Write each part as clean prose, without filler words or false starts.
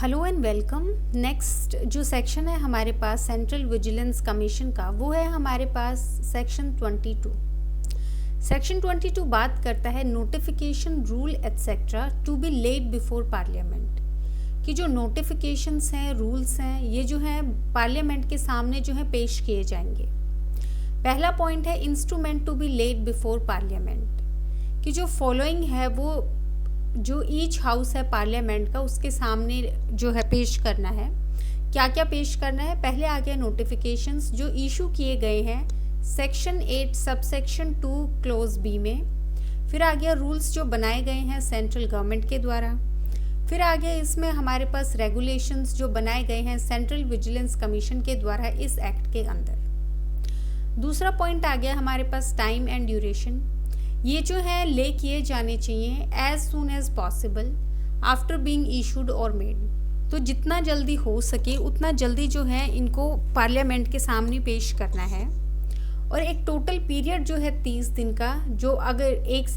Hello and welcome. Next जो section है हमारे पास सेंट्रल विजिलेंस कमीशन का, वो है हमारे पास सेक्शन 22। सेक्शन 22 बात करता है notification rule etcetera to be laid before parliament, कि जो नोटिफिकेशंस हैं, रूल्स हैं, ये जो है पार्लियामेंट के सामने जो है पेश किए जाएंगे। पहला पॉइंट है instrument to be laid before parliament, कि जो फॉलोइंग है वो जो ईच हाउस है पार्लियामेंट का, उसके सामने जो है पेश करना है। क्या क्या पेश करना है? पहले आ गया नोटिफिकेशंस जो इशू किए गए हैं सेक्शन 8 सबसेक्शन 2 क्लोज बी में। फिर आ गया रूल्स जो बनाए गए हैं सेंट्रल गवर्नमेंट के द्वारा। फिर आ गया इसमें हमारे पास रेगुलेशंस जो बनाए गए हैं सेंट्रल विजिलेंस कमीशन के द्वारा इस एक्ट के अंदर। दूसरा पॉइंट आ गया हमारे पास टाइम एंड ड्यूरेशन, ये जो है ले किए जाने चाहिए as soon as possible after being issued और मेड। तो जितना जल्दी हो सके उतना जल्दी जो है इनको पार्लियामेंट के सामने पेश करना है। और एक टोटल पीरियड जो है 30 दिन का, जो अगर एक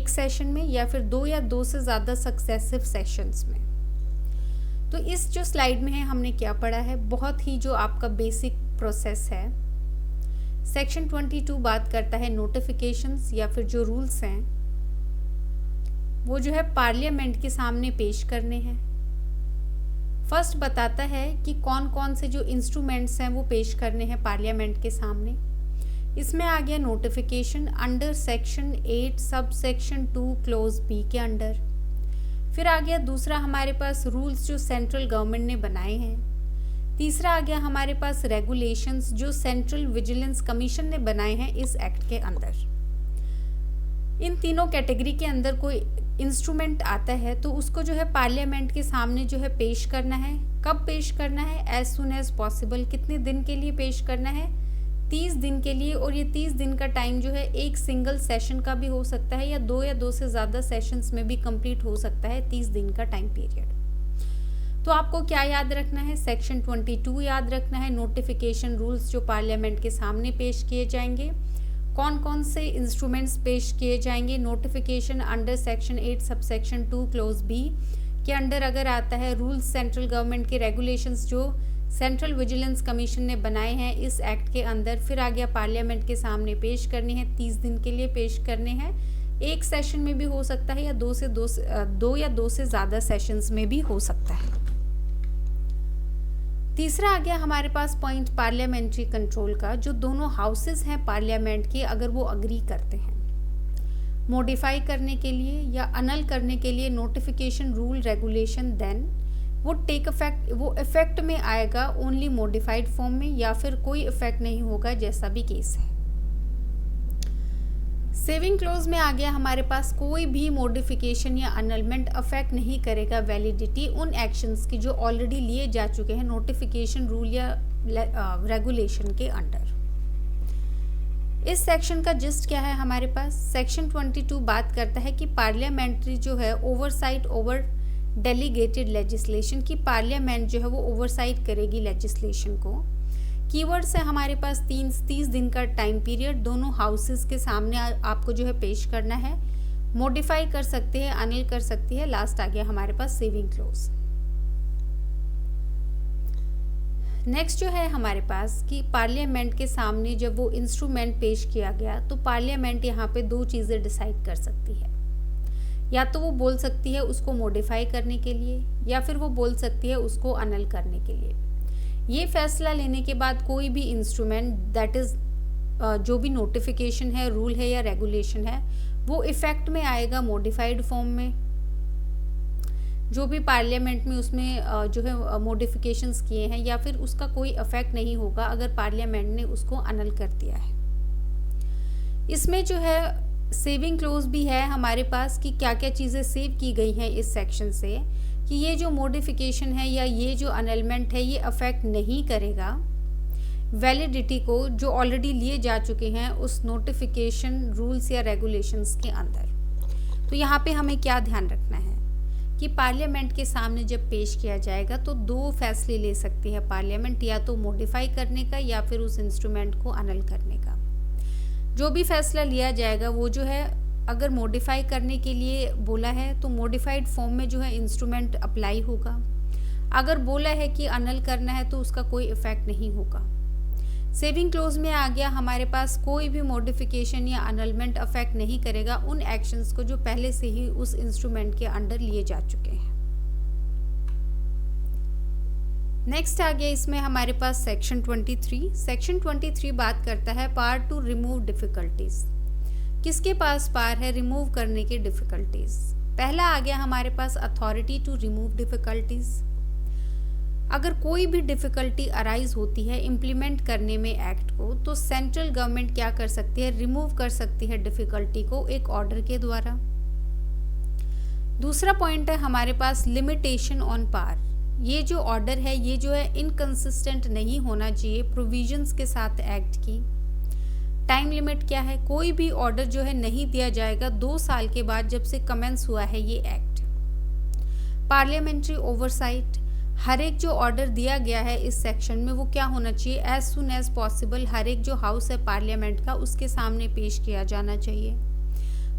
सेशन में या फिर 2 या 2 से ज़्यादा सक्सेसिव सेशंस में। तो इस जो स्लाइड में है हमने क्या पढ़ा है, बहुत ही जो आपका बेसिक प्रोसेस है। सेक्शन 22 बात करता है नोटिफिकेशंस या फिर जो रूल्स हैं वो जो है पार्लियामेंट के सामने पेश करने हैं। फर्स्ट बताता है कि कौन कौन से जो इंस्ट्रूमेंट्स हैं वो पेश करने हैं पार्लियामेंट के सामने। इसमें आ गया notification under section 8 sub section 2 clause B के अंडर। फिर आ गया दूसरा हमारे पास रूल्स जो सेंट्रल गवर्नमेंट ने बनाए हैं। तीसरा आ गया हमारे पास रेगुलेशंस जो सेंट्रल विजिलेंस कमीशन ने बनाए हैं इस एक्ट के अंदर। इन तीनों कैटेगरी के अंदर कोई इंस्ट्रूमेंट आता है तो उसको जो है पार्लियामेंट के सामने जो है पेश करना है। कब पेश करना है? As soon as possible. कितने दिन के लिए पेश करना है? 30 दिन के लिए। और ये 30 दिन का टाइम जो है एक सिंगल सेशन का भी हो सकता है या 2 से ज़्यादा सेशंस में भी कंप्लीट हो सकता है 30 दिन का टाइम पीरियड। तो आपको क्या याद रखना है? सेक्शन 22 याद रखना है, नोटिफिकेशन रूल्स जो पार्लियामेंट के सामने पेश किए जाएंगे। कौन कौन से इंस्ट्रूमेंट्स पेश किए जाएंगे? Notification under section 8 subsection 2 clause B के अंडर अगर आता है रूल्स सेंट्रल गवर्नमेंट के रेगुलेशंस जो सेंट्रल विजिलेंस कमीशन ने बनाए हैं इस एक्ट के अंदर। फिर आ गया पार्लियामेंट के सामने पेश करने हैं, 30 दिन के लिए पेश करने हैं। एक सेशन में भी हो सकता है या 2 या 2 से ज़्यादा सेशंस में भी हो सकता है। तीसरा आ गया हमारे पास पॉइंट पार्लियामेंट्री कंट्रोल का, जो दोनों हाउसेस हैं पार्लियामेंट के अगर वो अग्री करते हैं मॉडिफाई करने के लिए या अनल करने के लिए नोटिफिकेशन रूल रेगुलेशन, देन वो टेक इफेक्ट, वो इफेक्ट में आएगा ओनली मॉडिफाइड फॉर्म में या फिर कोई इफेक्ट नहीं होगा जैसा भी केस है। सेविंग क्लोज में आ गया हमारे पास कोई भी मॉडिफिकेशन या अनलमेंट अफेक्ट नहीं करेगा वैलिडिटी उन एक्शंस की जो ऑलरेडी लिए जा चुके हैं नोटिफिकेशन रूल या रेगुलेशन के अंडर। इस सेक्शन का जिस्ट क्या है हमारे पास? सेक्शन 22 बात करता है कि पार्लियामेंट्री जो है ओवरसाइट ओवर डेलीगेटेड लेजिस्लेशन, की पार्लियामेंट जो है वो ओवरसाइट करेगी लेजिस्लेशन को। कीवर्ड्स है हमारे पास 30 दिन का टाइम पीरियड दोनों हाउसेस के सामने आपको जो है पेश करना है। मॉडिफाई कर सकते हैं, अनल कर सकती है। लास्ट आ गया हमारे पास सेविंग क्लोज। नेक्स्ट जो है हमारे पास कि पार्लियामेंट के सामने जब वो इंस्ट्रूमेंट पेश किया गया तो पार्लियामेंट यहाँ पे 2 चीज़ें डिसाइड कर सकती है। या तो वो बोल सकती है उसको मॉडिफाई करने के लिए या फिर वो बोल सकती है उसको अनल करने के लिए। ये फैसला लेने के बाद कोई भी इंस्ट्रूमेंट दैट इज़ जो भी नोटिफिकेशन है, रूल है या रेगुलेशन है, वो इफ़ेक्ट में आएगा मॉडिफाइड फॉर्म में। जो भी पार्लियामेंट में उसमें जो है मॉडिफिकेशंस किए हैं या फिर उसका कोई इफेक्ट नहीं होगा अगर पार्लियामेंट ने उसको अनल कर दिया है। इसमें जो है सेविंग क्लोज भी है हमारे पास कि क्या क्या चीज़ें सेव की गई हैं इस सेक्शन से, कि ये जो मॉडिफिकेशन है या ये जो अनलमेंट है ये अफेक्ट नहीं करेगा वैलिडिटी को जो ऑलरेडी लिए जा चुके हैं उस नोटिफिकेशन रूल्स या रेगुलेशंस के अंदर। तो यहाँ पे हमें क्या ध्यान रखना है कि पार्लियामेंट के सामने जब पेश किया जाएगा तो 2 फैसले ले सकती है पार्लियामेंट, या तो मॉडिफाई करने का या फिर उस इंस्ट्रूमेंट को अनल करने का। जो भी फैसला लिया जाएगा वो जो है अगर मॉडिफाई करने के लिए बोला है तो मॉडिफाइड फॉर्म में जो है इंस्ट्रूमेंट अप्लाई होगा। अगर बोला है कि अनल करना है तो उसका कोई इफेक्ट नहीं होगा। सेविंग क्लोज में आ गया हमारे पास कोई भी मॉडिफिकेशन या अनलमेंट अफेक्ट नहीं करेगा उन एक्शंस को जो पहले से ही उस इंस्ट्रूमेंट के अंडर लिए जा चुके हैं। नेक्स्ट आ गया इसमें हमारे पास सेक्शन 23। सेक्शन 23 बात करता है पावर टू रिमूव डिफिकल्टीज। किसके पास पावर है रिमूव करने की डिफिकल्टीज? पहला आ गया हमारे पास अथॉरिटी टू रिमूव डिफिकल्टीज। अगर कोई भी डिफिकल्टी अराइज होती है इम्प्लीमेंट करने में एक्ट को, तो सेंट्रल गवर्नमेंट क्या कर सकती है, रिमूव कर सकती है डिफिकल्टी को एक ऑर्डर के द्वारा। दूसरा पॉइंट है हमारे पास लिमिटेशन ऑन पावर। ये जो ऑर्डर है ये जो है इनकंसिस्टेंट नहीं होना चाहिए प्रोविजंस के साथ एक्ट की। टाइम लिमिट क्या है, कोई भी ऑर्डर जो है नहीं दिया जाएगा 2 साल के बाद जब से कमेंस हुआ है ये एक्ट। पार्लियामेंट्री ओवरसाइट, हर एक जो ऑर्डर दिया गया है इस सेक्शन में वो क्या होना चाहिए, एज सुन एज पॉसिबल हर एक जो हाउस है पार्लियामेंट का उसके सामने पेश किया जाना चाहिए।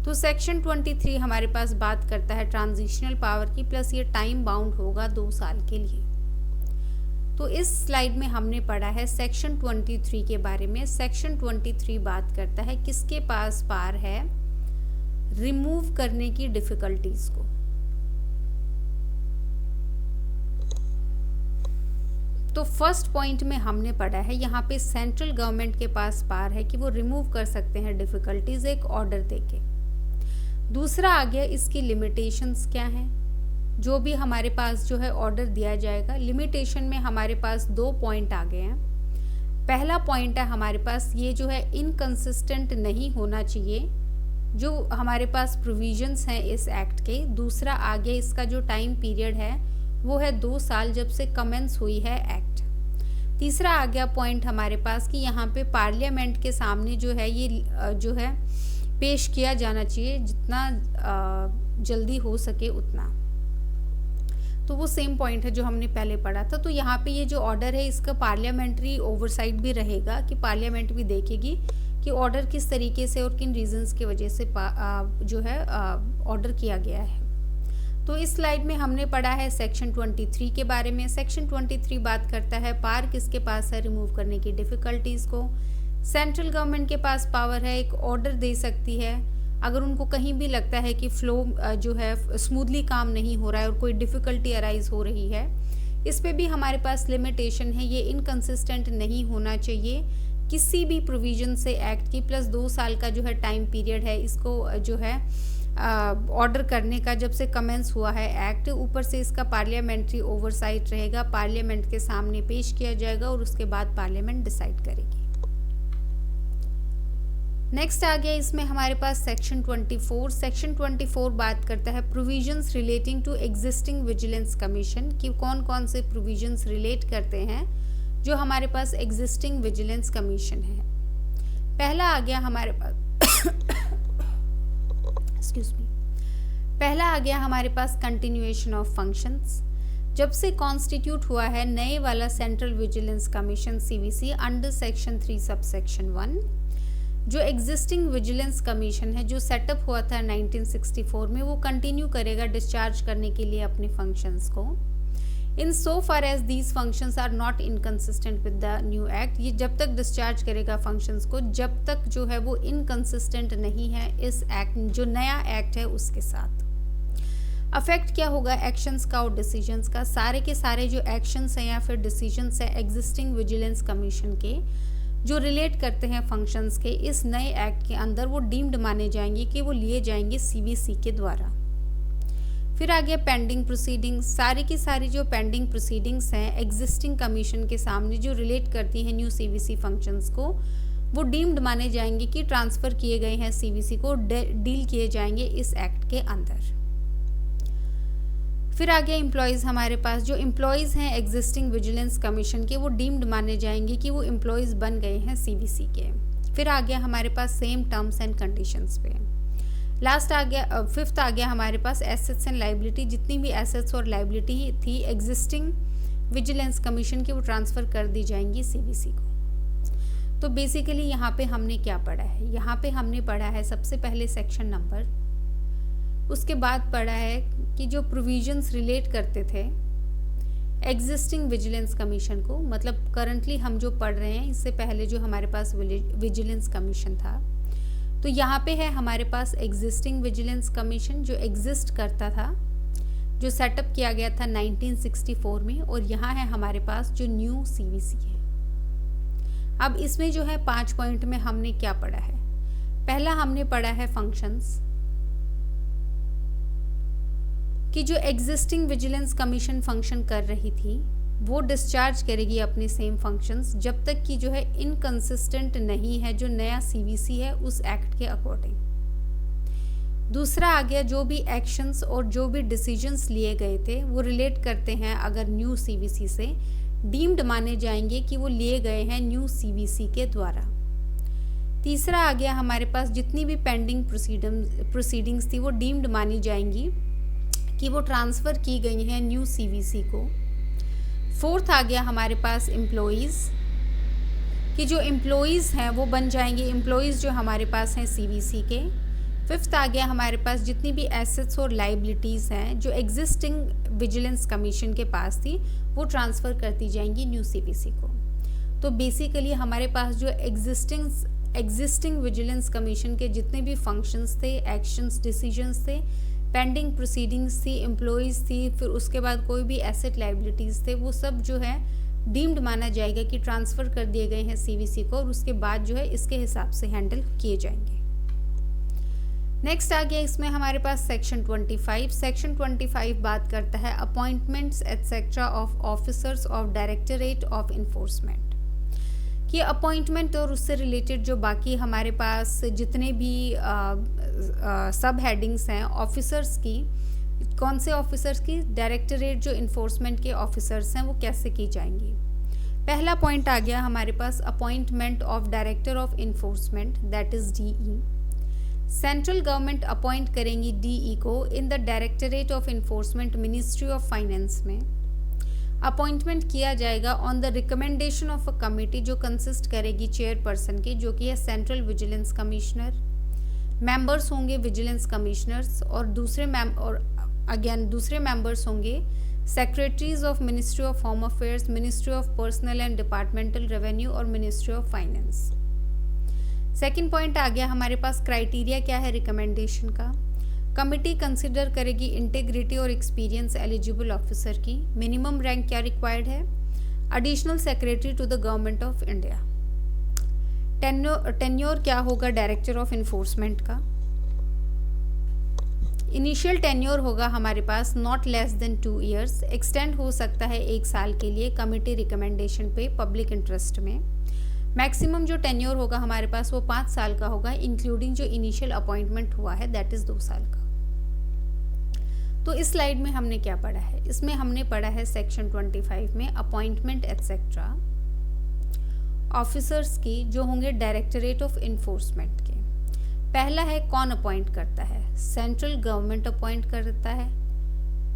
तो सेक्शन 23 हमारे पास बात करता है ट्रांजिशनल पावर की, प्लस ये टाइम बाउंड होगा 2 साल के लिए। तो इस स्लाइड में हमने पढ़ा है सेक्शन 23 के बारे में। सेक्शन 23 बात करता है किसके पास पावर है रिमूव करने की डिफिकल्टीज को। तो फर्स्ट पॉइंट में हमने पढ़ा है यहाँ पे सेंट्रल गवर्नमेंट के पास पावर है कि वो रिमूव कर सकते हैं डिफिकल्टीज एक ऑर्डर देके। दूसरा आ गया इसकी लिमिटेशंस क्या हैं, जो भी हमारे पास जो है ऑर्डर दिया जाएगा। लिमिटेशन में हमारे पास 2 पॉइंट आ गए हैं। पहला पॉइंट है हमारे पास ये जो है इनकंसिस्टेंट नहीं होना चाहिए जो हमारे पास प्रोविजंस हैं इस एक्ट के। दूसरा आ गया इसका जो टाइम पीरियड है वो है 2 साल जब से कमेंस हुई है एक्ट। तीसरा आ गया पॉइंट हमारे पास कि यहाँ पे पार्लियामेंट के सामने जो है ये जो है पेश किया जाना चाहिए जितना जल्दी हो सके उतना। तो वो सेम पॉइंट है जो हमने पहले पढ़ा था। तो यहाँ पे ये जो ऑर्डर है इसका पार्लियामेंट्री ओवरसाइट भी रहेगा कि पार्लियामेंट भी देखेगी कि ऑर्डर किस तरीके से और किन रीजंस की वजह से जो है ऑर्डर किया गया है। तो इस स्लाइड में हमने पढ़ा है सेक्शन 23 के बारे में। सेक्शन 23 बात करता है पावर किसके पास है रिमूव करने की डिफिकल्टीज को। सेंट्रल गवर्नमेंट के पास पावर है एक ऑर्डर दे सकती है अगर उनको कहीं भी लगता है कि फ्लो जो है स्मूथली काम नहीं हो रहा है और कोई डिफ़िकल्टी अराइज हो रही है। इस पे भी हमारे पास लिमिटेशन है, ये इनकंसिस्टेंट नहीं होना चाहिए किसी भी प्रोविजन से एक्ट की, प्लस 2 साल का जो है टाइम पीरियड है इसको जो है ऑर्डर करने का जब से कमेंस हुआ है एक्ट। ऊपर से इसका पार्लियामेंट्री ओवरसाइट रहेगा, पार्लियामेंट के सामने पेश किया जाएगा और उसके बाद पार्लियामेंट डिसाइड करेगी। नेक्स्ट आ गया इसमें हमारे पास सेक्शन 24। सेक्शन 24 बात करता है provisions relating to existing vigilance commission कि कौन कौन से प्रोविजंस रिलेट करते हैं जो हमारे पास एग्जिस्टिंग विजिलेंस कमीशन है। पहला आ गया हमारे पास एक्सक्यूज मी पहला आ गया हमारे पास कंटिन्यूएशन ऑफ फंक्शंस। जब से कॉन्स्टिट्यूट हुआ है नए वाला central vigilance commission CVC under section 3 subsection 1, जो एग्जिस्टिंग विजिलेंस कमीशन है जो सेटअप हुआ था 1964 में, वो कंटिन्यू करेगा डिस्चार्ज करने के लिए अपने फंक्शंस को। In so far as these functions are not inconsistent with the new act, ये जब तक डिस्चार्ज करेगा फंक्शंस को जब तक जो है वो इनकंसिस्टेंट नहीं है इस एक्ट जो नया एक्ट है उसके साथ। अफेक्ट क्या होगा एक्शंस का और डिसीजंस का, सारे के सारे जो एक्शंस हैं या फिर डिसीजंस हैं एग्जिस्टिंग विजिलेंस कमीशन के जो रिलेट करते हैं फंक्शंस के इस नए एक्ट के अंदर वो डीम्ड माने जाएंगे कि वो लिए जाएंगे सीवीसी के द्वारा। फिर आ गया पेंडिंग प्रोसीडिंग्स, सारी की सारी जो पेंडिंग प्रोसीडिंग्स हैं एग्जिस्टिंग कमीशन के सामने जो रिलेट करती हैं न्यू सीवीसी फंक्शंस को, वो डीम्ड माने जाएंगे कि ट्रांसफ़र किए गए हैं सीवीसी को, डील किए जाएंगे इस एक्ट के अंदर। फिर आ गया एम्प्लॉयज़, हमारे पास जो एम्प्लॉयज़ हैं एग्जिस्टिंग विजिलेंस कमीशन के वो डीम्ड माने जाएंगे कि वो एम्प्लॉयज़ बन गए हैं सीवीसी के। फिर आ गया हमारे पास सेम टर्म्स एंड कंडीशंस पे। लास्ट आ गया फिफ्थ आ गया हमारे पास एसेट्स एंड लाइबिलिटी, जितनी भी एसेट्स और लाइबिलिटी थी एग्जिस्टिंग विजिलेंस कमीशन की वो ट्रांसफ़र कर दी जाएंगी सीवीसी को। तो बेसिकली यहाँ पे हमने क्या पढ़ा है, यहाँ पे हमने पढ़ा है सबसे पहले सेक्शन नंबर, उसके बाद पढ़ा है कि जो प्रोविजंस रिलेट करते थे एग्जिस्टिंग विजिलेंस कमीशन को, मतलब करंटली हम जो पढ़ रहे हैं इससे पहले जो हमारे पास विजिलेंस कमीशन था, तो यहाँ पे है हमारे पास एग्जिस्टिंग विजिलेंस कमीशन जो एग्जिस्ट करता था, जो सेटअप किया गया था 1964 में, और यहाँ है हमारे पास जो न्यू सीवीसी है। अब इसमें जो है 5 पॉइंट में हमने क्या पढ़ा है। पहला हमने पढ़ा है फंक्शंस, कि जो एग्जिस्टिंग विजिलेंस कमीशन फंक्शन कर रही थी वो डिस्चार्ज करेगी अपने सेम फंक्शंस जब तक कि जो है इनकंसिस्टेंट नहीं है जो नया सीवीसी है उस एक्ट के अकॉर्डिंग। दूसरा आ गया, जो भी एक्शंस और जो भी डिसीजंस लिए गए थे वो रिलेट करते हैं अगर न्यू सीवीसी से, डीम्ड माने जाएंगे कि वो लिए गए हैं न्यू सीवीसी के द्वारा। तीसरा आ गया हमारे पास, जितनी भी पेंडिंग प्रोसीडिंग्स थी वो डीम्ड मानी जाएंगी कि वो ट्रांसफ़र की गई हैं न्यू सीवीसी को। फोर्थ आ गया हमारे पास एम्प्लॉइज़, कि जो एम्प्लॉइज़ हैं वो बन जाएंगे एम्प्लॉइज़ जो हमारे पास हैं सीवीसी के। फिफ्थ आ गया हमारे पास जितनी भी एसेट्स और लाइबिलिटीज़ हैं जो एग्जिस्टिंग विजिलेंस कमीशन के पास थी वो ट्रांसफ़र करती जाएंगी न्यू सीवीसी को। तो बेसिकली हमारे पास जो एग्जिस्टिंग विजिलेंस कमीशन के जितने भी फंक्शंस थे, एक्शंस, डिसीजंस थे, पेंडिंग प्रोसीडिंग्स थी, एम्प्लॉइज़ थी, फिर उसके बाद कोई भी एसेट लाइबिलिटीज़ थे, वो सब जो है डीम्ड माना जाएगा कि ट्रांसफ़र कर दिए गए हैं सीवीसी को, और उसके बाद जो है इसके हिसाब से हैंडल किए जाएंगे। नेक्स्ट आ गया इसमें हमारे पास सेक्शन 25। सेक्शन 25 बात करता है appointments etcetera of officers of directorate of enforcement, कि अपॉइंटमेंट और उससे रिलेटेड जो बाकी हमारे पास जितने भी सब हेडिंग्स हैं ऑफिसर्स की, कौन से ऑफिसर्स की, डायरेक्टरेट जो इन्फोर्समेंट के ऑफिसर्स हैं वो कैसे की जाएंगी। पहला पॉइंट आ गया हमारे पास appointment of director of enforcement, that is DE. Central government appoint करेंगी डीई को in the directorate of enforcement ministry of finance में। अपॉइंटमेंट किया जाएगा on the recommendation of a committee जो कंसिस्ट करेगी चेयरपर्सन की, जो कि है सेंट्रल विजिलेंस कमिश्नर। मेंबर्स होंगे विजिलेंस कमिश्नर्स, और दूसरे मेंबर्स होंगे secretaries of ministry of home affairs, ministry of personnel and departmental revenue और ministry of finance. Second point आ गया हमारे पास, क्राइटेरिया क्या है रिकमेंडेशन का। कमिटी कंसिडर करेगी इंटेग्रिटी और एक्सपीरियंस एलिजिबल ऑफिसर की। मिनिमम रैंक क्या रिक्वायर्ड है, additional secretary to the government of India. Tenure क्या होगा डायरेक्टर ऑफ इन्फोर्समेंट का। इनिशियल टेन्योर होगा हमारे पास not less than 2 years, extend हो सकता है 1 साल के लिए कमिटी रिकमेंडेशन पे पब्लिक इंटरेस्ट में। मैक्सिमम जो टेन्योर होगा हमारे पास वो 5 साल का होगा, इंक्लूडिंग जो इनिशियल अपॉइंटमेंट हुआ है दैट इज़ 2 साल का। तो इस स्लाइड में हमने क्या पढ़ा है, इसमें हमने पढ़ा है सेक्शन 25 में अपॉइंटमेंट एटसेट्रा ऑफिसर्स की जो होंगे डायरेक्टरेट ऑफ इन्फोर्समेंट के। पहला है कौन अपॉइंट करता है, सेंट्रल गवर्नमेंट अपॉइंट करता है,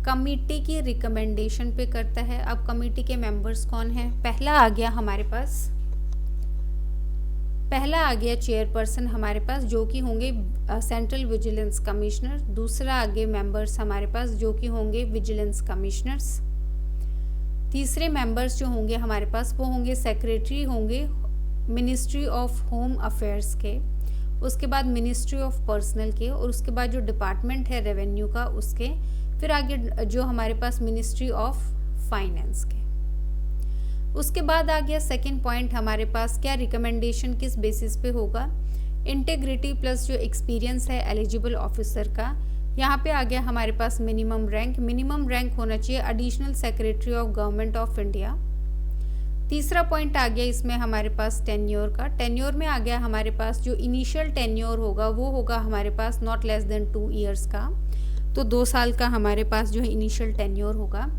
कमिटी की रिकमेंडेशन पे करता है। अब कमिटी के मेंबर्स कौन हैं, पहला आ गया हमारे पास, पहला आ गया चेयरपर्सन हमारे पास जो कि होंगे सेंट्रल विजिलेंस कमिश्नर। दूसरा आगे मेंबर्स हमारे पास जो कि होंगे विजिलेंस कमिश्नर्स। तीसरे मेंबर्स जो होंगे हमारे पास वो होंगे सेक्रेटरी होंगे मिनिस्ट्री ऑफ होम अफेयर्स के, उसके बाद मिनिस्ट्री ऑफ पर्सनल के, और उसके बाद जो डिपार्टमेंट है रेवेन्यू का उसके, फिर आगे जो हमारे पास मिनिस्ट्री ऑफ फाइनेंस के। उसके बाद आ गया सेकंड पॉइंट हमारे पास, क्या रिकमेंडेशन किस बेसिस पे होगा, इंटेग्रिटी प्लस जो एक्सपीरियंस है एलिजिबल ऑफिसर का। यहाँ पे आ गया हमारे पास मिनिमम रैंक होना चाहिए additional secretary of government of India. तीसरा पॉइंट आ गया इसमें हमारे पास टेन्योर का। टेन्योर में आ गया हमारे पास जो इनिशियल टेन्योर होगा वो होगा हमारे पास नॉट लेस देन 2 ईयर्स का, तो 2 साल का हमारे पास जो है इनिशियल टेन्योर होगा।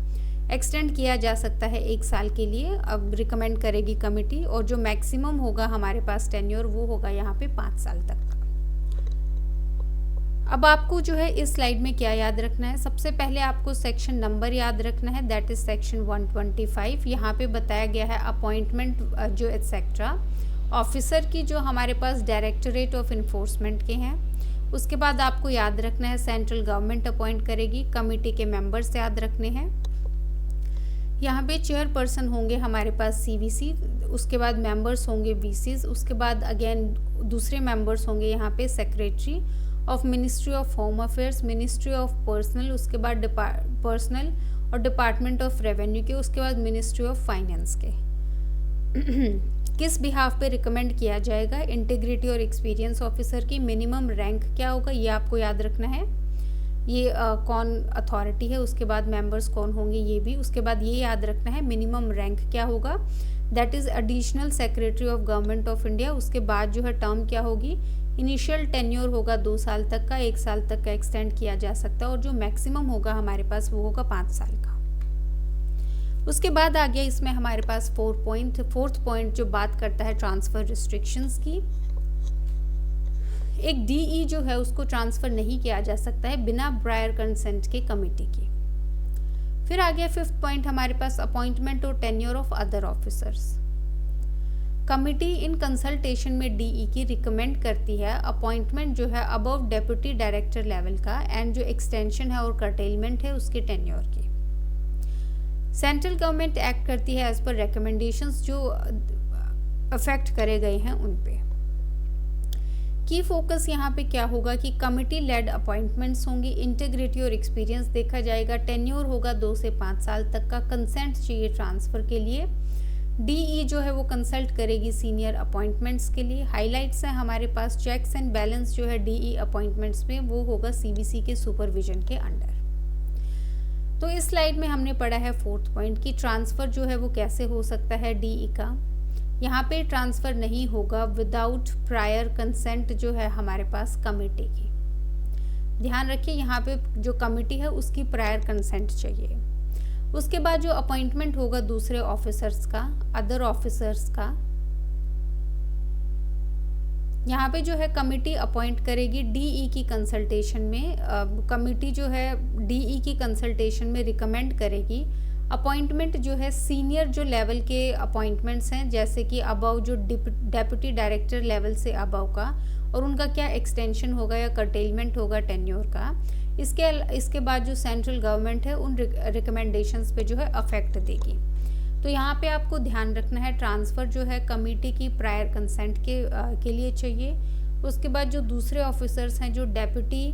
एक्सटेंड किया जा सकता है 1 साल के लिए, अब रिकमेंड करेगी कमिटी, और जो मैक्सिमम होगा हमारे पास टेन्योर वो होगा यहाँ पे 5 साल तक। अब आपको जो है इस स्लाइड में क्या याद रखना है, सबसे पहले आपको सेक्शन नंबर याद रखना है, दैट इज सेक्शन 125। यहाँ पे बताया गया है अपॉइंटमेंट जो एटसेट्रा ऑफिसर की जो हमारे पास डायरेक्टरेट ऑफ इन्फोर्समेंट के हैं। उसके बाद आपको याद रखना है सेंट्रल गवर्नमेंट अपॉइंट करेगी, कमिटी के मेंबर्स याद रखने हैं। यहाँ पे चेयरपर्सन होंगे हमारे पास सीवीसी, उसके बाद मेंबर्स होंगे वीसीज, उसके बाद अगेन दूसरे मेंबर्स होंगे यहाँ पे secretary of ministry of home affairs, ministry of personal, उसके बाद पर्सनल और डिपार्टमेंट ऑफ रेवेन्यू के, उसके बाद मिनिस्ट्री ऑफ फाइनेंस के। किस बिहाफ पे रिकमेंड किया जाएगा? इंटीग्रिटी और एक्सपीरियंस ऑफिसर की मिनिमम रैंक क्या होगा ये आपको याद रखना है। ये कौन अथॉरिटी है, उसके बाद मेंबर्स कौन होंगे ये भी, उसके बाद ये याद रखना है मिनिमम रैंक क्या होगा, that is additional secretary of government of India. उसके बाद जो है टर्म क्या होगी, इनिशियल टेन्योर होगा 2 साल तक का, 1 साल तक का एक्सटेंड किया जा सकता है, और जो मैक्सिमम होगा हमारे पास वो होगा 5 साल का। उसके बाद आ गया इसमें हमारे पास फोर्थ पॉइंट जो बात करता है ट्रांसफ़र रिस्ट्रिक्शंस की। एक डीई जो है उसको ट्रांसफ़र नहीं किया जा सकता है बिना प्रायर कंसेंट के कमेटी की। फिर आ गया 5th पॉइंट हमारे पास अपॉइंटमेंट और tenure of other officers. Committee in consultation में डीई की रिकमेंड करती है अपॉइंटमेंट जो है अबव डेप्यूटी डायरेक्टर लेवल का, एंड जो एक्सटेंशन है और कर्टेलमेंट है उसके टेन्योर की। सेंट्रल गवर्नमेंट एक्ट करती है एज पर रिकमेंडेशंस जो अफेक्ट करे गए हैं उन पे। की फोकस यहाँ पे क्या होगा कि कमिटी लेड अपॉइंटमेंट्स होंगी, इंटीग्रिटी और एक्सपीरियंस देखा जाएगा, टेन्योर होगा 2 से 5 साल तक का, कंसेंट चाहिए ट्रांसफ़र के लिए, डीई जो है वो कंसल्ट करेगी सीनियर अपॉइंटमेंट्स के लिए। हाइलाइट्स हैं हमारे पास, चेक्स एंड बैलेंस जो है डीई अपॉइंटमेंट्स में वो होगा सीबीसी के सुपरविजन के अंडर। तो इस स्लाइड में हमने पढ़ा है 4th पॉइंट कि ट्रांसफ़र जो है वो कैसे हो सकता है डीई का। यहाँ पे ट्रांसफ़र नहीं होगा विदाउट प्रायर कंसेंट जो है हमारे पास कमेटी की। ध्यान रखिए यहाँ पे जो कमेटी है उसकी प्रायर कंसेंट चाहिए। उसके बाद जो अपॉइंटमेंट होगा दूसरे ऑफिसर्स का, अदर ऑफिसर्स का, यहाँ पे जो है कमेटी अपॉइंट करेगी डीई की कंसल्टेशन में। कमेटी जो है डीई की कंसल्टेशन में रिकमेंड करेगी अपॉइंटमेंट जो है सीनियर जो लेवल के अपॉइंटमेंट्स हैं, जैसे कि अबव जो डेप्यूटी डायरेक्टर लेवल से अबव का, और उनका क्या एक्सटेंशन होगा या कर्टेलमेंट होगा टेन्योर का। इसके बाद जो सेंट्रल गवर्नमेंट है उन रिकमेंडेशंस पे जो है अफेक्ट देगी। तो यहाँ पे आपको ध्यान रखना है ट्रांसफ़र जो है कमेटी की प्रायर कंसेंट के लिए चाहिए। उसके बाद जो दूसरे ऑफिसर्स हैं जो डेप्यूटी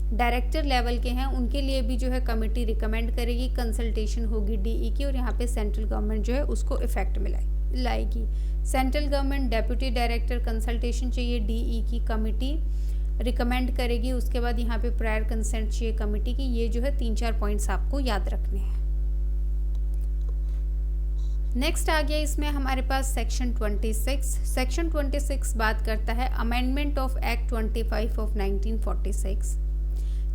डायरेक्टर लेवल के हैं उनके लिए भी जो है कमेटी रिकमेंड करेगी, कंसल्टेशन होगी डीई की, और यहाँ पे सेंट्रल गवर्नमेंट जो है उसको इफेक्ट में लाएगी। Central government deputy director consultation चाहिए डीई की, कमेटी रिकमेंड करेगी। उसके बाद यहाँ पे प्रायर कंसेंट चाहिए कमेटी की। ये जो है 3-4 पॉइंट्स आपको याद रखने हैं। नेक्स्ट आ गया इसमें हमारे पास सेक्शन 26। सेक्शन 26 बात करता है अमेंडमेंट ऑफ एक्ट 25 ऑफ 1946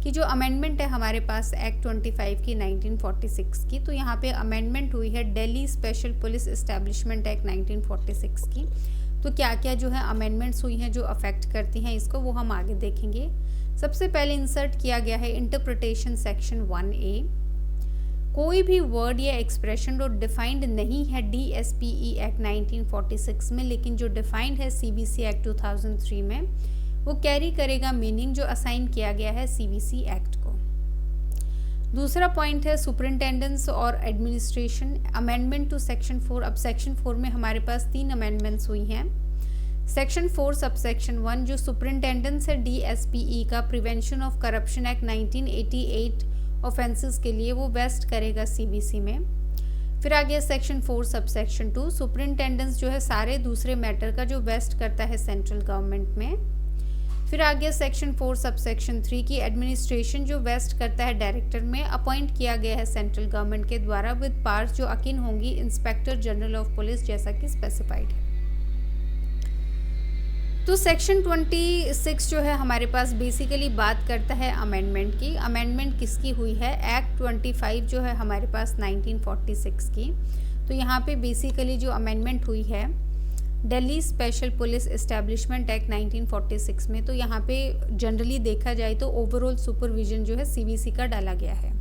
कि जो अमेंडमेंट है हमारे पास एक्ट 25 की 1946 की। तो यहाँ पे अमेंडमेंट हुई है Delhi special police establishment act 1946 की। तो क्या क्या जो है अमेंडमेंट्स हुई हैं जो अफेक्ट करती हैं इसको, वो हम आगे देखेंगे। सबसे पहले इंसर्ट किया गया है इंटरप्रिटेशन सेक्शन 1A। कोई भी वर्ड या एक्सप्रेशन और डिफाइंड नहीं है DSPE एक्ट 1946 में, लेकिन जो डिफाइंड है CBC एक्ट 2003 में, वो कैरी करेगा मीनिंग जो असाइन किया गया है CBC एक्ट को। दूसरा पॉइंट है सुपरिंटेंडेंस और एडमिनिस्ट्रेशन अमेंडमेंट टू सेक्शन 4। अब सेक्शन 4 में हमारे पास 3 अमेंडमेंट्स हुई हैं। सेक्शन 4 सबसेक्शन 1 जो सुपरिंटेंडेंस है DSPE का, prevention of corruption act 1988 offences के लिए, वो वेस्ट करेगा CBC में। फिर आ गया सेक्शन 4 सबसेक्शन 2 सुपरिंटेंडेंस जो है सारे दूसरे मैटर का, जो वेस्ट करता है सेंट्रल गवर्नमेंट में। फिर आ गया सेक्शन 4 सबसेक्शन 3 की एडमिनिस्ट्रेशन जो वेस्ट करता है डायरेक्टर में, अपॉइंट किया गया है सेंट्रल गवर्नमेंट के द्वारा विद पावर्स जो अकिन होंगी इंस्पेक्टर जनरल ऑफ पुलिस जैसा कि स्पेसिफाइड है। तो सेक्शन 26 जो है हमारे पास बेसिकली बात करता है अमेंडमेंट की। अमेंडमेंट किसकी हुई है? एक्ट 25 जो है हमारे पास 1946 की। तो यहाँ पे बेसिकली जो अमेंडमेंट हुई है Delhi special police establishment act 1946 में, तो यहाँ पे जनरली देखा जाए तो ओवरऑल सुपरविजन जो है CBC का डाला गया है।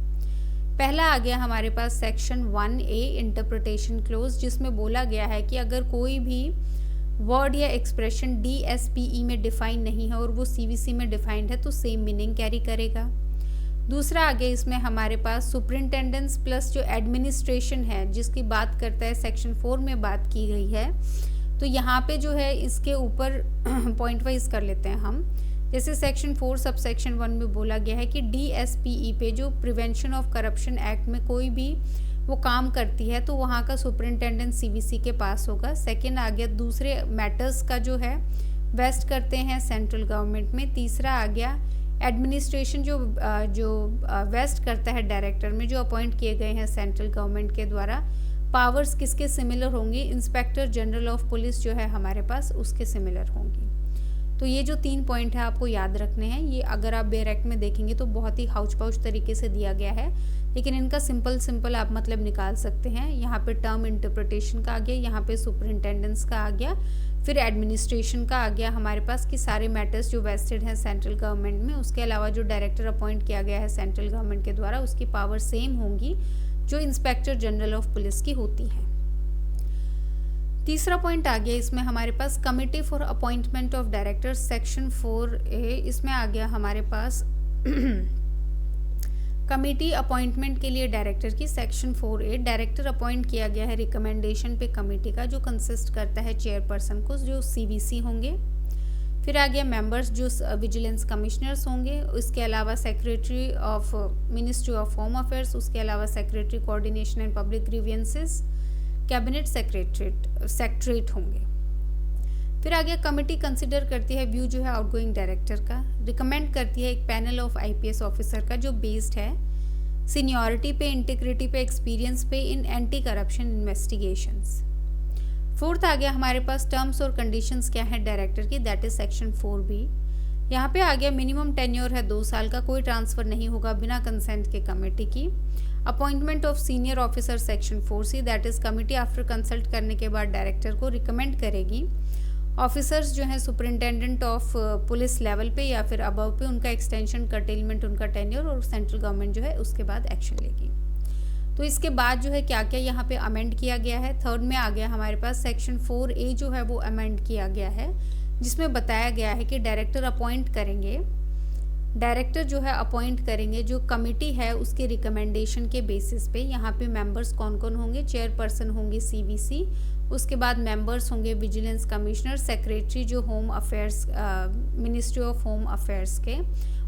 पहला आ गया हमारे पास सेक्शन 1A इंटरप्रिटेशन क्लोज, जिसमें बोला गया है कि अगर कोई भी वर्ड या एक्सप्रेशन DSPE में डिफाइन नहीं है और वो CBC में डिफाइंड है तो सेम मीनिंग कैरी करेगा। दूसरा आगे इसमें हमारे पास सुपरिंटेंडेंस प्लस जो एडमिनिस्ट्रेशन है जिसकी बात करता है सेक्शन 4 में बात की गई है। तो यहाँ पे जो है इसके ऊपर पॉइंट वाइज कर लेते हैं हम। जैसे सेक्शन 4 सब सेक्शन 1 में बोला गया है कि DSPE पे जो प्रिवेंशन ऑफ करप्शन एक्ट में कोई भी वो काम करती है तो वहाँ का सुपरिंटेंडेंट CVC के पास होगा। सेकेंड आ गया दूसरे मैटर्स का जो है वेस्ट करते हैं सेंट्रल गवर्नमेंट में। तीसरा आ गया एडमिनिस्ट्रेशन जो वेस्ट करता है डायरेक्टर में जो अपॉइंट किए गए हैं सेंट्रल गवर्नमेंट के द्वारा। पावर्स किसके सिमिलर होंगी, इंस्पेक्टर जनरल ऑफ पुलिस जो है हमारे पास उसके सिमिलर होंगी। तो ये जो 3 पॉइंट है आपको याद रखने हैं। ये अगर आप बेयर एक्ट में देखेंगे तो बहुत ही हाउच पाउच तरीके से दिया गया है, लेकिन इनका सिंपल आप मतलब निकाल सकते हैं। यहाँ पे टर्म इंटरप्रिटेशन का आ गया, यहाँ पे सुपरिंटेंडेंस का आ गया, फिर एडमिनिस्ट्रेशन का आ गया हमारे पास कि सारे मैटर्स जो वेस्टेड हैं सेंट्रल गवर्नमेंट में। उसके अलावा जो डायरेक्टर अपॉइंट किया गया है सेंट्रल गवर्नमेंट के द्वारा उसकी पावर सेम होंगी जो इंस्पेक्टर जनरल ऑफ पुलिस की होती है। तीसरा पॉइंट आ गया इसमें हमारे पास committee for appointment of director section 4A। इसमें आ गया हमारे पास कमिटी अपॉइंटमेंट के लिए डायरेक्टर की सेक्शन 4A। डायरेक्टर अपॉइंट किया गया है रिकमेंडेशन पे कमिटी का जो कंसिस्ट करता है चेयरपर्सन को जो CVC होंगे। फिर आ गया मेंबर्स जो विजिलेंस कमिश्नर्स होंगे। उसके अलावा secretary of ministry of home affairs, उसके अलावा secretary coordination and public grievances, cabinet secretariat होंगे। फिर आ गया कमिटी कंसिडर करती है व्यू जो है आउटगोइंग डायरेक्टर का, रिकमेंड करती है एक पैनल ऑफ IPS ऑफिसर का जो बेस्ड है सीनियरिटी पे, इंटीग्रिटी पे, एक्सपीरियंस पे इन एंटी करप्शन इन्वेस्टिगेशंस। फोर्थ आ गया हमारे पास टर्म्स और कंडीशंस क्या है डायरेक्टर की, दैट इज सेक्शन 4B। यहाँ पे आ गया मिनिमम टेन्योर है 2 साल का, कोई ट्रांसफर नहीं होगा बिना कंसेंट के कमेटी की। Appointment of senior officer section 4C, that is committee after consult करने के बाद डायरेक्टर को रिकमेंड करेगी ऑफिसर्स जो हैं सुपरिंटेंडेंट ऑफ पुलिस लेवल पे या फिर अबव पे उनका एक्सटेंशन, कर्टेलमेंट उनका टेन्योर, और सेंट्रल गवर्नमेंट जो है उसके बाद एक्शन लेगी। तो इसके बाद जो है क्या क्या यहाँ पे अमेंड किया गया है। थर्ड में आ गया हमारे पास सेक्शन 4A जो है वो अमेंड किया गया है जिसमें बताया गया है कि डायरेक्टर अपॉइंट करेंगे, डायरेक्टर जो है अपॉइंट करेंगे जो कमिटी है उसके रिकमेंडेशन के बेसिस पे। यहाँ पे मेंबर्स कौन कौन होंगे, चेयरपर्सन होंगे CVC, उसके बाद मेंबर्स होंगे विजिलेंस कमिश्नर, सेक्रेटरी जो home affairs ministry of home affairs के,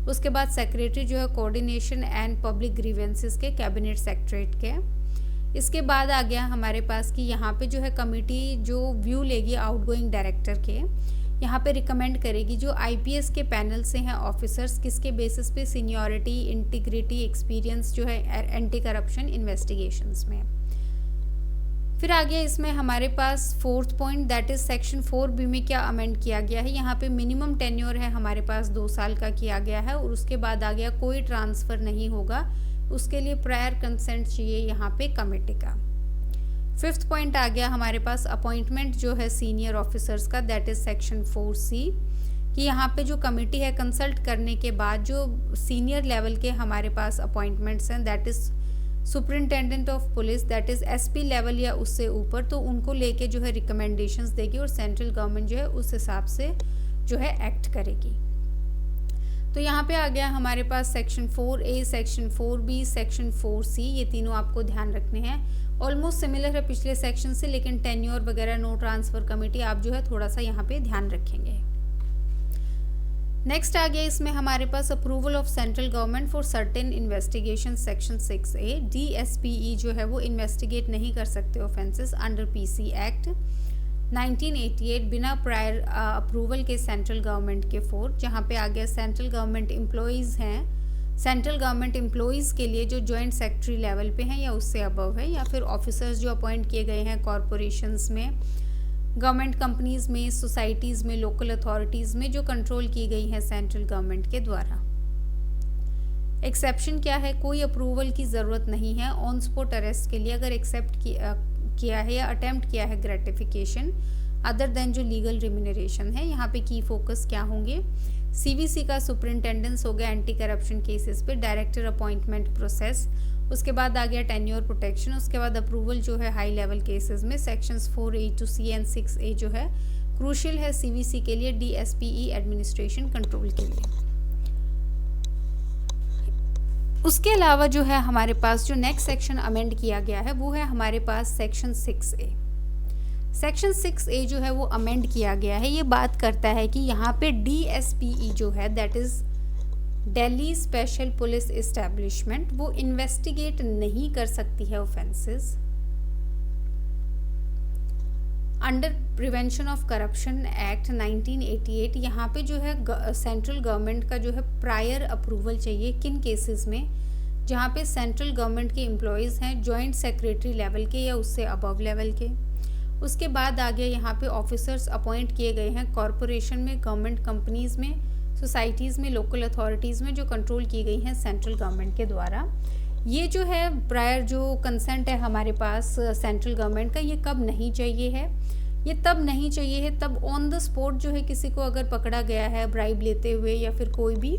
उसके बाद सेक्रेटरी जो है कोऑर्डिनेशन एंड पब्लिक ग्रीवेंसेस के, कैबिनेट सेक्रेटरेट के। इसके बाद आ गया हमारे पास कि यहाँ पे जो है कमिटी जो व्यू लेगी आउटगोइंग डायरेक्टर के, यहाँ पे रिकमेंड करेगी जो IPS के पैनल से हैं ऑफिसर्स, किसके बेसिस पे, सीनियरिटी, इंटीग्रिटी, एक्सपीरियंस जो है एंटी करप्शन इन्वेस्टिगेशंस में। फिर आ गया इसमें हमारे पास fourth point, that is section 4B में क्या अमेंड किया गया है। यहाँ पे मिनिमम टेन्योर है हमारे पास 2 साल का किया गया है, और उसके बाद आ गया कोई ट्रांसफ़र नहीं होगा, उसके लिए प्रायर कंसेंट चाहिए यहाँ पे कमेटी का। फिफ्थ पॉइंट आ गया हमारे पास अपॉइंटमेंट जो है सीनियर ऑफिसर्स का, दैट इज सेक्शन 4C, कि यहाँ पे जो कमेटी है कंसल्ट करने के बाद जो सीनियर लेवल के हमारे पास अपॉइंटमेंट्स हैं, that is superintendent of police, that is SP level या उससे ऊपर, तो उनको लेके जो है रिकमेंडेशंस देगी और सेंट्रल गवर्नमेंट जो है उस हिसाब से जो है एक्ट करेगी। तो यहाँ पे आ गया हमारे पास section 4A, section 4B, section 4C, ये तीनों आपको ध्यान रखने हैं। ऑलमोस्ट सिमिलर है पिछले सेक्शन से, लेकिन टेन्योर वगैरह, नो ट्रांसफ़र कमेटी आप जो है थोड़ा सा यहाँ पे ध्यान रखेंगे। नेक्स्ट आ गया इसमें हमारे पास approval of central government for certain investigation section 6A। DSPE जो है वो इन्वेस्टिगेट नहीं कर सकते ऑफेंसेस अंडर PC एक्ट 1988 बिना प्रायर अप्रूवल के सेंट्रल गवर्नमेंट के फोर। जहाँ पे आ गया सेंट्रल गवर्नमेंट एम्प्लॉयज़ हैं, सेंट्रल गवर्नमेंट एम्प्लॉयज़ के लिए जो जॉइंट सेक्रेटरी लेवल पे हैं या उससे अबव है, या फिर ऑफिसर्स जो अपॉइंट किए गए हैं कॉरपोरेशंस में, गवर्नमेंट कंपनीज में, सोसाइटीज़ में, लोकल अथॉरिटीज़ में जो कंट्रोल की गई हैं सेंट्रल गवर्नमेंट के द्वारा। एक्सेप्शन क्या है, कोई अप्रूवल की ज़रूरत नहीं है ऑन स्पॉट अरेस्ट के लिए अगर एक्सेप्ट किया है या अटेम्प्ट किया है ग्रेटिफिकेशन अदर देन जो लीगल रिम्यूनरेशन है। यहाँ पे की फोकस क्या होंगे, CVC का सुपरिंटेंडेंस हो गया एंटी करप्शन केसेस पे, डायरेक्टर अपॉइंटमेंट प्रोसेस, उसके बाद आ गया टेन्योर प्रोटेक्शन, उसके बाद अप्रूवल जो है हाई लेवल केसेस में sections 4A to C and 6A जो है क्रूशियल है CVC के लिए, DSPE एडमिनिस्ट्रेशन कंट्रोल के लिए। उसके अलावा जो है हमारे पास जो नेक्स्ट सेक्शन अमेंड किया गया है वो है हमारे पास सेक्शन 6A। सेक्शन 6A जो है वो अमेंड किया गया है। ये बात करता है कि यहाँ पे DSPE जो है that is Delhi special police establishment, वो इन्वेस्टिगेट नहीं कर सकती है offences under prevention of corruption act 1988। यहाँ पे जो है सेंट्रल गवर्नमेंट का जो है प्रायर अप्रूवल चाहिए किन केसेस में, जहाँ पे सेंट्रल गवर्नमेंट के एम्प्लॉयज़ हैं जॉइंट सेक्रेटरी लेवल के या उससे अबव लेवल के। उसके बाद आगे यहाँ पे ऑफिसर्स अपॉइंट किए गए हैं कॉरपोरेशन में, गवर्नमेंट कंपनीज़ में, सोसाइटीज़ में, लोकल अथॉरिटीज़ में, जो कंट्रोल की गई हैं सेंट्रल गवर्नमेंट के द्वारा। ये जो है प्रायर जो कंसेंट है हमारे पास सेंट्रल गवर्नमेंट का, ये कब नहीं चाहिए है, ये तब नहीं चाहिए है तब ऑन द स्पॉट जो है किसी को अगर पकड़ा गया है ब्राइब लेते हुए या फिर कोई भी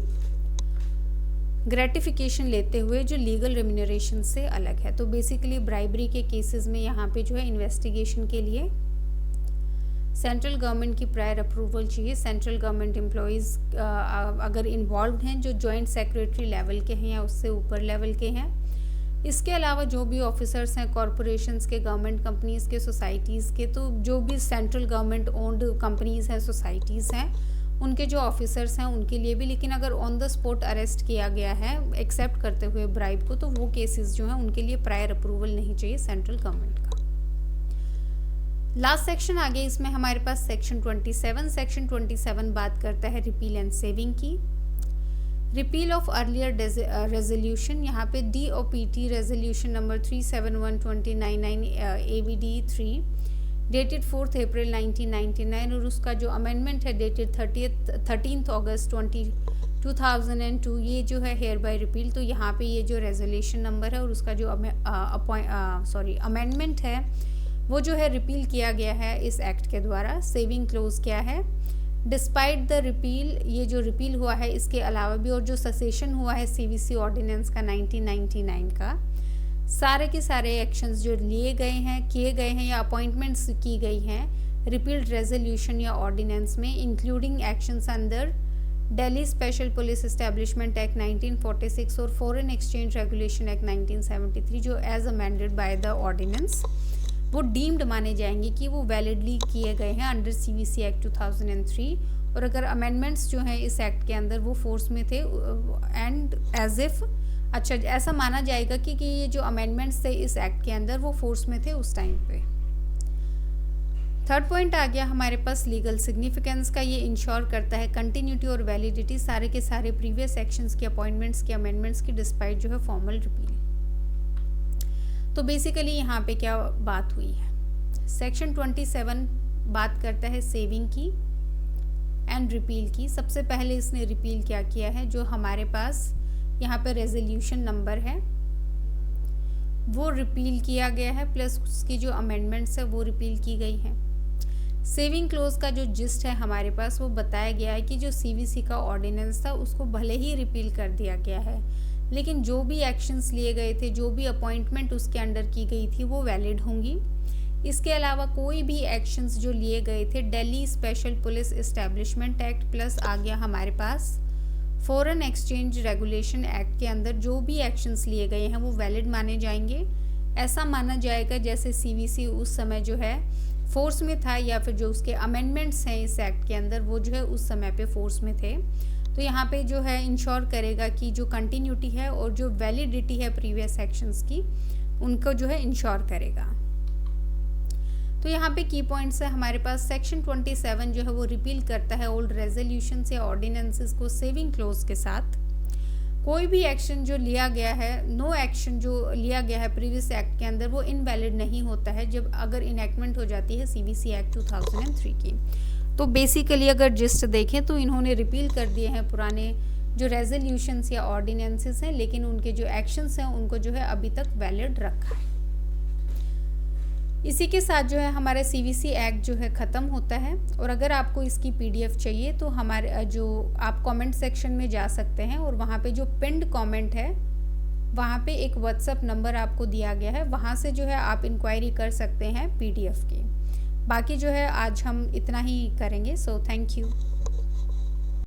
ग्रेटिफिकेशन लेते हुए जो लीगल रेम्यूनरेशन से अलग है। तो बेसिकली ब्राइबरी के केसेस में यहाँ पे जो है इन्वेस्टिगेशन के लिए सेंट्रल गवर्नमेंट की प्रायर अप्रूवल चाहिए। सेंट्रल गवर्नमेंट एम्प्लॉयज़ अगर इन्वॉल्व हैं जो जॉइंट सेक्रेटरी लेवल के हैं या उससे ऊपर लेवल के हैं। इसके अलावा जो भी ऑफिसर्स हैं कॉरपोरेशंस के, गवर्नमेंट कंपनीज़ के, सोसाइटीज़ के, तो जो भी सेंट्रल गवर्नमेंट ओन्ड कंपनीज़ हैं, सोसाइटीज़ हैं, उनके जो ऑफिसर्स हैं उनके लिए भी। लेकिन अगर ऑन द स्पॉट अरेस्ट किया गया है एक्सेप्ट करते हुए ब्राइब को, तो वो केसेस जो हैं उनके लिए प्रायर अप्रूवल नहीं चाहिए सेंट्रल गवर्नमेंट का। लास्ट सेक्शन आ गया इसमें हमारे पास सेक्शन 27। सेक्शन 27 बात करता है रिपील एंड सेविंग की। रिपील ऑफ अर्लियर रेजोल्यूशन, यहाँ पे DOPT resolution number 371/2099 AVD 3 dated 4th अप्रैल 1999 और उसका जो अमेंडमेंट है डेटेड 13th अगस्त 2002, ये जो है हेयर बाय रिपील। तो यहाँ पे ये जो रेजोल्यूशन नंबर है और उसका जो अमेंडमेंट है वो जो है रिपील किया गया है इस एक्ट के द्वारा। सेविंग क्लोज क्या है, डिस्पाइट द रिपील, ये जो रिपील हुआ है इसके अलावा भी और जो ससेशन हुआ है CVC ऑर्डिनेंस का 1999 का, सारे के सारे एक्शंस जो लिए गए हैं, किए गए हैं या अपॉइंटमेंट्स की गई हैं रिपील्ड रेजोल्यूशन या ऑर्डिनेंस में, including actions under Delhi special police establishment act 1946 और फॉरेन एक्सचेंज रेगुलेशन एक्ट 1973 जो as amended by the ordinance, वो डीम्ड माने जाएंगे कि वो वैलिडली किए गए हैं अंडर CVC एक्ट 2003। और अगर अमेंडमेंट्स जो हैं इस एक्ट के अंदर वो फोर्स में थे एंड एज इफ ऐसा माना जाएगा कि ये जो अमेंडमेंट्स थे इस एक्ट के अंदर वो फोर्स में थे उस टाइम पे। थर्ड पॉइंट आ गया हमारे पास लीगल सिग्निफिकेंस का। ये इंश्योर करता है कंटिन्यूटी और वैलिडिटी सारे के सारे प्रीवियस एक्शंस के, अपॉइंटमेंट्स के, अमेंडमेंट्स की डिस्पाइट जो है फॉर्मल रिपील। तो बेसिकली यहाँ पे क्या बात हुई है, सेक्शन 27 बात करता है सेविंग की एंड रिपील की। सबसे पहले इसने रिपील क्या किया है, जो हमारे पास यहाँ पे रेजोल्यूशन नंबर है वो रिपील किया गया है, प्लस उसकी जो अमेंडमेंट्स है वो रिपील की गई हैं। सेविंग क्लोज का जो जिस्ट है हमारे पास वो बताया गया है कि जो CVC का ऑर्डिनेंस था उसको भले ही रिपील कर दिया गया है, लेकिन जो भी एक्शंस लिए गए थे, जो भी अपॉइंटमेंट उसके अंडर की गई थी वो वैलिड होंगी। इसके अलावा कोई भी एक्शंस जो लिए गए थे Delhi special police establishment act plus आ गया हमारे पास फॉरेन एक्सचेंज रेगुलेशन एक्ट के अंदर जो भी एक्शंस लिए गए हैं वो वैलिड माने जाएंगे। ऐसा माना जाएगा जैसे CVC उस समय जो है फोर्स में था या फिर जो उसके अमेंडमेंट्स हैं इस एक्ट के अंदर वो जो है उस समय पे फोर्स में थे। तो यहाँ पे जो है इंश्योर करेगा कि जो कंटिन्यूटी है और जो वैलिडिटी है प्रीवियस एक्शंस की उनको जो है इंश्योर करेगा। तो यहाँ पे की पॉइंट्स है हमारे पास, सेक्शन 27 जो है वो रिपील करता है ओल्ड रेजोल्यूशंस या ऑर्डिनेंसेस को सेविंग क्लोज के साथ। कोई भी एक्शन जो लिया गया है, नो एक्शन जो लिया गया है प्रीवियस एक्ट के अंदर वो इनवैलिड नहीं होता है जब अगर इनएक्टमेंट हो जाती है CVC एक्ट 2003 की। तो बेसिकली अगर जिस्ट देखें तो इन्होंने रिपील कर दिए हैं पुराने जो रेजोल्यूशंस या ऑर्डिनेंसेस हैं, लेकिन उनके जो एक्शंस हैं उनको जो है अभी तक वैलिड रखा है। इसी के साथ जो है हमारा CVC एक्ट जो है ख़त्म होता है। और अगर आपको इसकी PDF चाहिए तो हमारे जो आप कमेंट सेक्शन में जा सकते हैं और वहाँ पे जो पिन्ड कमेंट है वहाँ पे एक WhatsApp नंबर आपको दिया गया है, वहाँ से जो है आप इंक्वायरी कर सकते हैं PDF की। बाकी जो है आज हम इतना ही करेंगे। So thank you.